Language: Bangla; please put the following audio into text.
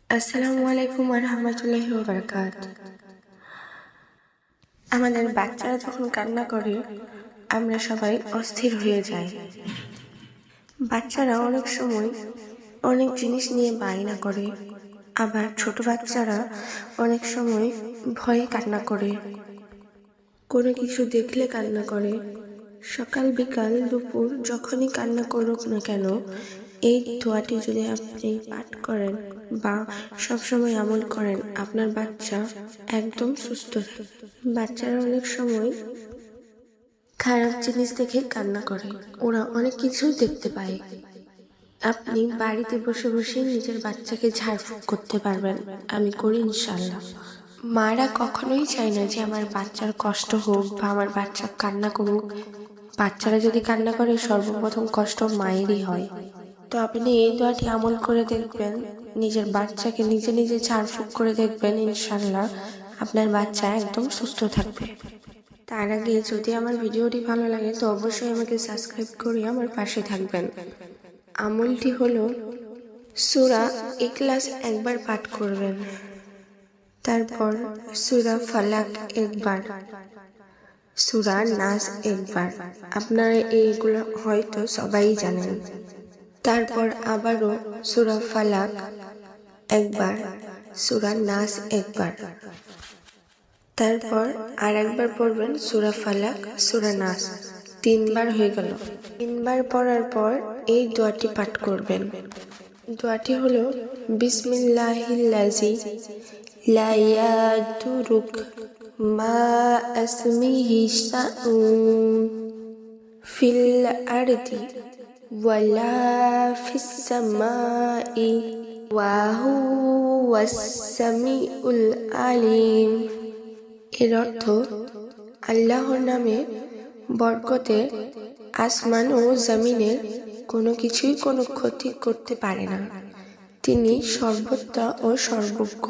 আসসালামু আলাইকুম ওয়া রাহমাতুল্লাহি ওয়া বারাকাতুহু। আমাদের বাচ্চারা যখন কান্না করে আমরা সবাই অস্থির হয়ে যাই। বাচ্চারা অনেক সময় অনেক জিনিস নিয়ে বায়না করে, আবার ছোট বাচ্চারা অনেক সময় ভয়ে কান্না করে, কোনো কিছু দেখলে কান্না করে। সকাল বিকাল দুপুর যখনই কান্না করুক না কেন, এই দোয়াটি যদি আপনি পাঠ করেন বা সবসময় আমল করেন, আপনার বাচ্চা একদম সুস্থ থাকে। বাচ্চারা অনেক সময় খারাপ জিনিস দেখে কান্না করে, ওরা অনেক কিছু দেখতে পায়। আপনি বাড়িতে বসে বসে নিজের বাচ্চাকে ঝাড়ফুঁক করতে পারবেন, আমি করি ইনশাল্লাহ। মারা কখনোই চায় না যে আমার বাচ্চার কষ্ট হোক বা আমার বাচ্চা কান্না করুক। বাচ্চারা যদি কান্না করে সর্বপ্রথম কষ্ট মায়েরই হয়। তো আপনি এই দোয়াটি আমল করে দেখবেন, নিজের বাচ্চাকে নিজে নিজে ঝাড়ফুঁক করে দেখবেন, ইনশাল্লাহ আপনার বাচ্চা একদম সুস্থ থাকবে। তার আগে যদি আমার ভিডিওটি ভালো লাগে তো অবশ্যই আমাকে সাবস্ক্রাইব করে আমার পাশে থাকবেন। আমলটি হলো সূরা ইখলাস একবার পাঠ করবেন, তারপর সূরা ফালাক একবার, সূরা নাস একবার। আপনারা এইগুলো হয়তো সবাই জানেন। তারপর আবারও সূরা ফালাক একবার, সূরা নাস একবার, তারপর আর একবার পড়বেন সূরা ফালাক সূরা নাস। 3 বার হয়ে গেল। 3 বার পড়ার পর এই দোয়াটি পাঠ করবেন। দোয়াটি হলো বিসমিল্লাহিল্লাযী লা ইয়াদুরুক মা ইসমিহি শাইউন ফিল আরদি ওয়ালা ফিস সামাই ওয়া হুয়াস সামিউল আলিম। এর অর্থ, আল্লাহর নামে বরকতে আসমান ও জমিনের কোনো কিছুই কোনো ক্ষতি করতে পারে না, তিনি সর্বত্র ও সর্বজ্ঞ।